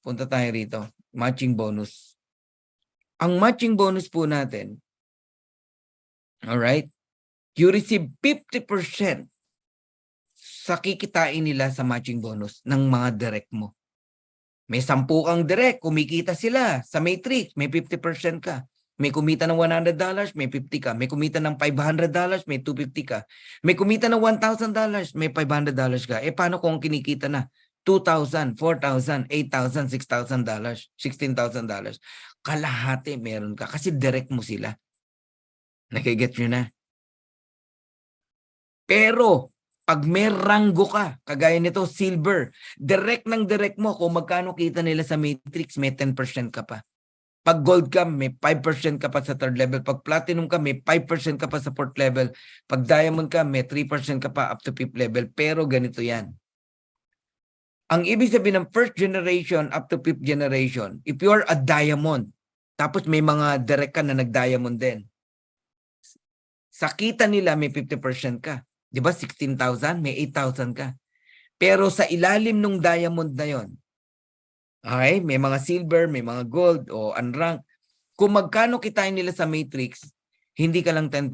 punta tayo rito. Matching bonus. Ang matching bonus po natin, alright, you receive 50% sa kikitain nila sa matching bonus ng mga direct mo. May 10 kang direct, kumikita sila sa matrix, may 50% ka. May kumita ng $100, may 50 ka. May kumita ng $500, may 250 ka. May kumita ng $1,000, may $500 ka. Eh paano kung kinikita na $2,000, $4,000, $8,000, $6,000, $16,000? Kalahati meron ka kasi direct mo sila. Nakiget nyo na. Pero pag may ranggo ka, kagaya nito, silver, direct ng direct mo, kung magkano kita nila sa matrix, may 10% ka pa. Pag gold ka, may 5% ka pa sa third level. Pag platinum ka, may 5% ka pa sa fourth level. Pag diamond ka, may 3% ka pa up to fifth level. Pero ganito yan. Ang ibig sabihin ng first generation up to fifth generation, if you are a diamond, tapos may mga direct ka na nag-diamond din, sa kita nila may 50% ka. Di ba 16,000, may 8,000 ka. Pero sa ilalim ng diamond na yon, okay, may mga silver, may mga gold o unranked. Kung magkano kitain nila sa matrix, hindi ka lang 10%,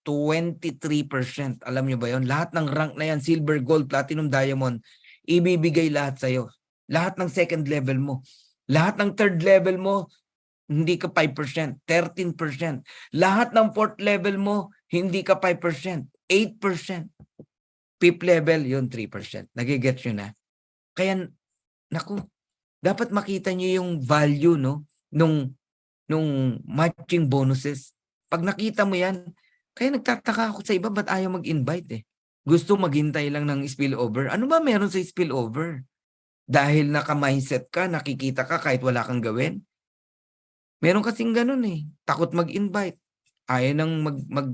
23%. Alam nyo ba yon? Lahat ng rank na yan, silver, gold, platinum, diamond, ibibigay lahat sa'yo. Lahat ng second level mo. Lahat ng third level mo, hindi ka 5%, 13%. Lahat ng fourth level mo, hindi ka 5%, 8%. Fifth level, yun 3%. Nagigets nyo na? Kaya, naku, dapat makita nyo yung value, no, nung matching bonuses. Pag nakita mo yan, kaya nagtataka ako sa iba, ba't ayaw mag-invite eh? Gusto maghintay lang ng spillover. Ano ba meron sa spillover? Dahil naka-mindset ka, nakikita ka kahit wala kang gawin? Meron kasing ganun eh. Takot mag-invite. Ayaw nang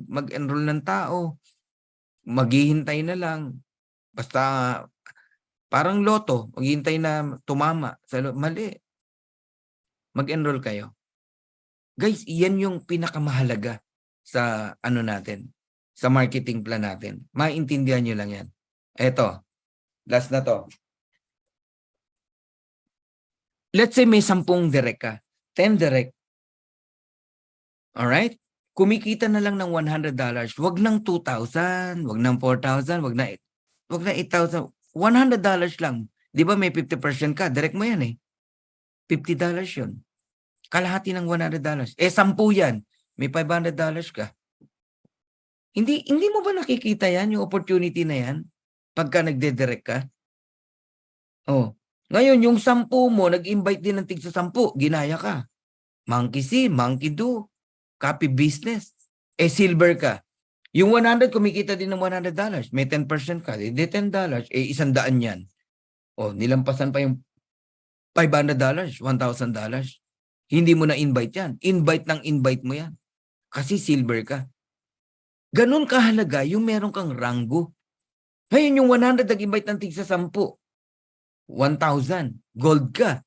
mag-enroll ng tao. Maghihintay na lang. Basta parang loto, maghihintay na tumama. Mali. Mag-enroll kayo. Guys, iyan yung pinakamahalaga sa ano natin, sa marketing plan natin. Maintindihan nyo lang yan. Eto, last na to. Let's say may 10 direct ka, 10 direct. Alright? Kumikita na lang ng $100. Wag ng 2,000, wag ng 4,000, wag na 8,000. $100 lang. Di ba may 50% ka? Direct mo yan eh. $50 yun. Kalahati ng $100. Eh, 10 yan. May $500 ka. Hindi mo ba nakikita yan, yung opportunity na yan? Pagka nagde-direct ka? Oh. Ngayon, yung 10 mo, nag-invite din ng tig sa 10. Ginaya ka. Monkey see, monkey do. Copy business. Eh, silver ka. Yung 100, kumikita din ng $100. May 10% ka. Eh, $10. Eh, 100 yan. Oh, nilampasan pa yung $500, $1,000. Hindi mo na invite yan. Invite ng invite mo yan. Kasi silver ka. Ganun kahalaga yung meron kang ranggo. Ngayon yung 100 nag-invite ng tig sa 10. 1,000. Gold ka.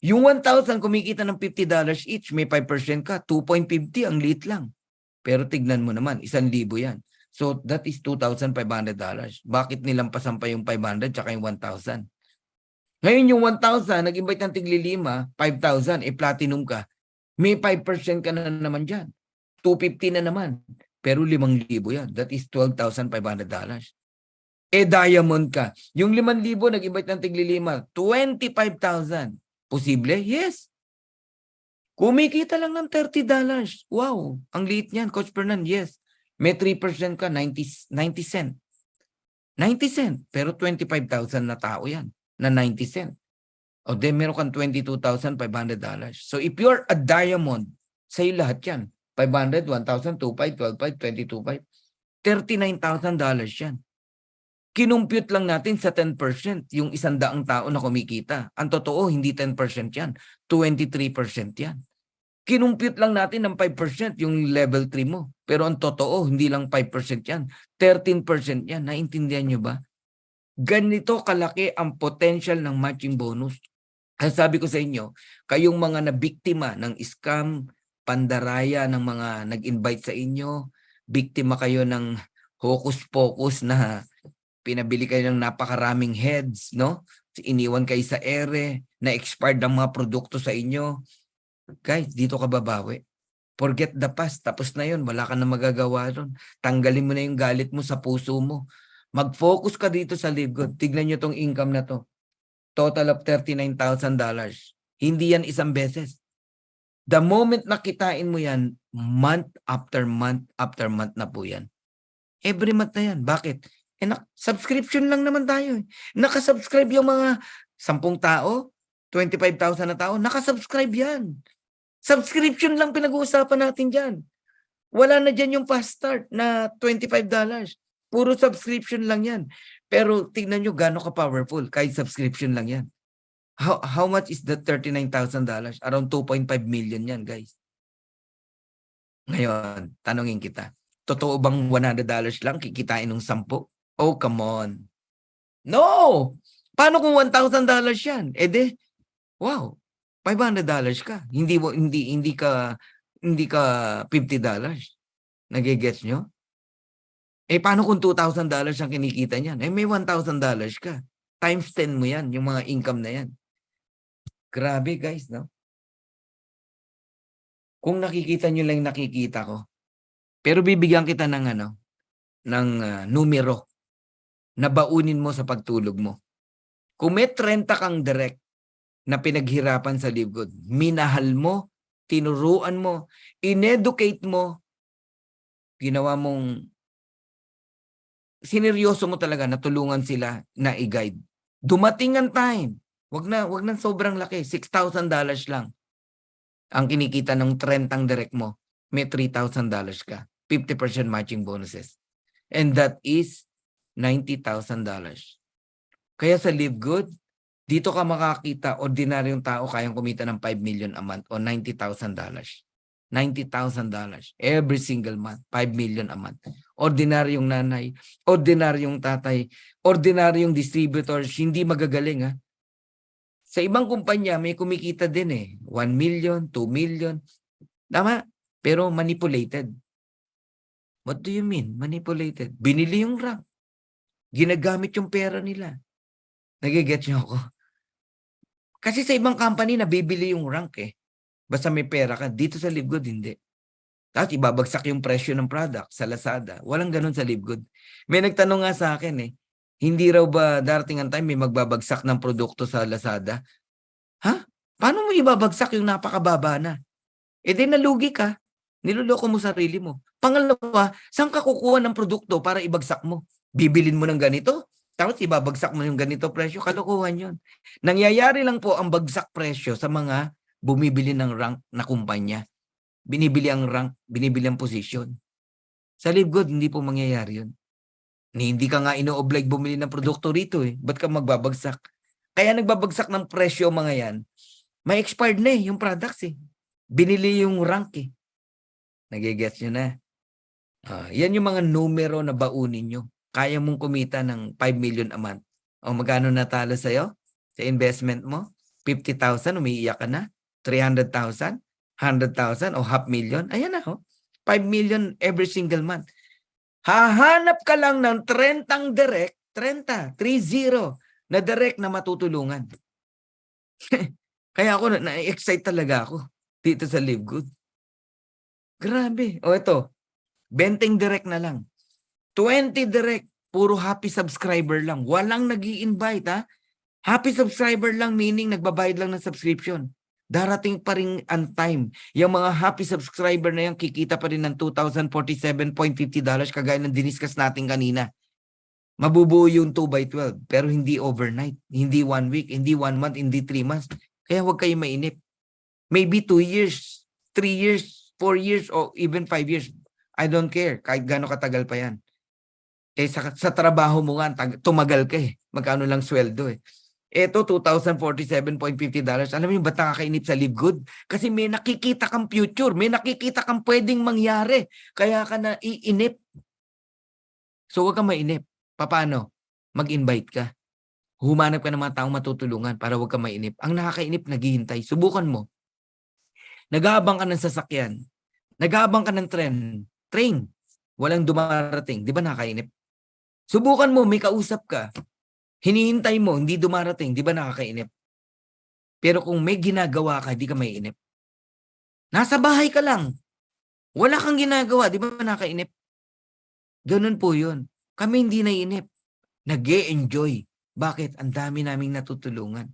Yung 1,000 kumikita ng $50 each. May 5% ka. 2.50 ang liit lang. Pero tignan mo naman, 1,000 yan. So that is $2,500. Bakit nilampasan pa yung 500 tsaka yung 1,000? Ngayon yung 1,000, nag-invite ng tigli-5, 5,000, eh platinum ka. May 5% ka na naman dyan. 250 na naman. Pero 5,000 yan. That is $12,500. Eh diamond ka. Yung 5,000, nag-invite ng tigli-5, 25,000. Posible? Yes. Kumikita lang ng $30. Wow, ang liit niyan, Coach Fernan. Yes. May 3% ka, 90 cent. 90 cent. Pero 25,000 na tao yan. Na 90 cent. O then meron kang $22,500. So if you're a diamond, sa'yo lahat yan. 500, 1,000, 2,500, 12,500, 22,500. $39,000 yan. Kinumpute lang natin sa 10% yung 100 tao na kumikita. Ang totoo, hindi 10% yan. 23% yan. Kinumpute lang natin ng 5% yung level 3 mo. Pero ang totoo, hindi lang 5% yan. 13% yan. Naintindihan nyo ba? Ganito kalaki ang potential ng matching bonus. Ang sabi ko sa inyo, kayong mga nabiktima ng scam, pandaraya ng mga nag-invite sa inyo, biktima kayo ng hocus-pocus na pinabili kayo ng napakaraming heads, no? Iniwan kayo sa ere, na-expired ang mga produkto sa inyo. Guys, dito ka babawi. Forget the past. Tapos na yun. Wala ka na magagawa doon. Tanggalin mo na yung galit mo sa puso mo. Mag-focus ka dito sa Live Good. Tignan nyo tong income na to. Total of $39,000. Hindi yan isang beses. The moment na kitain mo yan, month after month after month na po yan. Every month na yan. Bakit? Subscription lang naman tayo. Nakasubscribe yung mga 10 tao, 25,000 na tao, nakasubscribe yan. Subscription lang pinag-uusapan natin dyan. Wala na dyan yung fast start na $25. Puro subscription lang yan. Pero tignan nyo gano'n ka-powerful kahit subscription lang yan. How much is that $39,000? Around 2.5 million yan, guys. Ngayon, tanungin kita. Totoo bang $100 lang kikitain ng 10? Oh, come on. No! Paano kung $1,000 yan? Wow, $500 ka. Hindi ka $50. Nagigets nyo? Paano kung $2,000 ang kinikita niyan? May $1,000 ka. Times 10 mo yan, yung mga income na yan. Grabe, guys, no? Kung nakikita nyo lang nakikita ko. Pero bibigyan kita ng numero na baunin mo sa pagtulog mo. Kung may 30 kang direct na pinaghirapan sa Live Good, minahal mo, tinuruan mo, ineducate mo, ginawa mong sineryoso mo talaga na tulungan sila na i-guide. Dumating ang time, wag na sobrang laki, $6,000 lang ang kinikita ng 30 direct mo, may $3,000 ka, 50% matching bonuses. And that is $90,000. Kaya sa Live Good, dito ka makakita, ordinaryong tao kayang kumita ng 5 million a month o $90,000. $90,000 every single month, 5 million a month. Ordinaryong nanay, ordinaryong tatay, ordinaryong distributors, hindi magagaling ha. Sa ibang kumpanya may kumikita din 1 million, 2 million. Tama? Pero manipulated. What do you mean? Manipulated. Binili yung rank. Ginagamit yung pera nila. Nagigets niyo ako? Kasi sa ibang company nabibili yung rank Basta may pera ka. Dito sa Live Good, hindi. Tapos ibabagsak yung presyo ng product sa Lazada. Walang ganun sa Live Good. May nagtanong nga sa akin hindi raw ba darating ang time may magbabagsak ng produkto sa Lazada? Ha? Paano mo ibabagsak yung napakababa na? Nalugi ka. Niloloko mo sarili mo. Pangalawa, saan ka kukuha ng produkto para ibagsak mo? Bibilin mo ng ganito? Tapos ibabagsak mo yung ganito presyo? Kalokohan yun. Nangyayari lang po ang bagsak presyo sa mga bumibili ng rank na kumpanya. Binibili ang rank, binibili ang position. Sa Live Good, hindi po mangyayari yun. Hindi ka nga ino-oblige bumili ng produkto rito Ba't ka magbabagsak? Kaya nagbabagsak ng presyo mga yan. May expired na yung products Binili yung rank Nagigets nyo na. Yan yung mga numero na baunin nyo. Kaya mong kumita ng 5 million a month. O magkano natalo sa'yo? Sa investment mo? 50,000, umiiyak ka na? 300,000? 100,000 o $500,000? Ayan na 5 million every single month. Hahanap ka lang ng 30 direct, 30 na direct na matutulungan. Kaya ako na-excite talaga ako dito sa Live Good. Grabe. O ito, 20 direct na lang. 20 direct, puro happy subscriber lang. Walang nag-i-invite Happy subscriber lang meaning nagbabayad lang ng subscription. Darating pa rin ang time. Yung mga happy subscriber na yan, kikita pa rin ng $2,047.50 kagaya ng diniscuss natin kanina. Mabubuo yung 2x12 pero hindi overnight. Hindi 1 week, hindi 1 month, hindi 3 months. Kaya huwag kayo mainip. Maybe 2 years, 3 years, 4 years, or even 5 years. I don't care. Kahit gano'ng katagal pa yan. Sa trabaho mo nga, tumagal ka Magkano lang sweldo Ito, $2,047.50. Alam mo yung ba't nakakainip sa Live Good? Kasi may nakikita kang future. May nakikita kang pwedeng mangyari. Kaya ka na iinip. So, huwag kang mainip. Paano? Mag-invite ka. Humanap ka ng mga taong matutulungan para huwag kang mainip. Ang nakakainip, naghihintay. Subukan mo. Nag-aabang ka ng sasakyan. Nag-aabang ka ng train. Walang dumarating. Di ba nakakainip? Subukan mo, may kausap ka. Hinihintay mo, hindi dumarating, di ba nakakainip? Pero kung may ginagawa ka, di ka maiinip. Nasa bahay ka lang. Wala kang ginagawa, di ba nakakainip? Ganun po yun. Kami hindi naiinip. Nag-e-enjoy. Bakit? Ang dami naming natutulungan.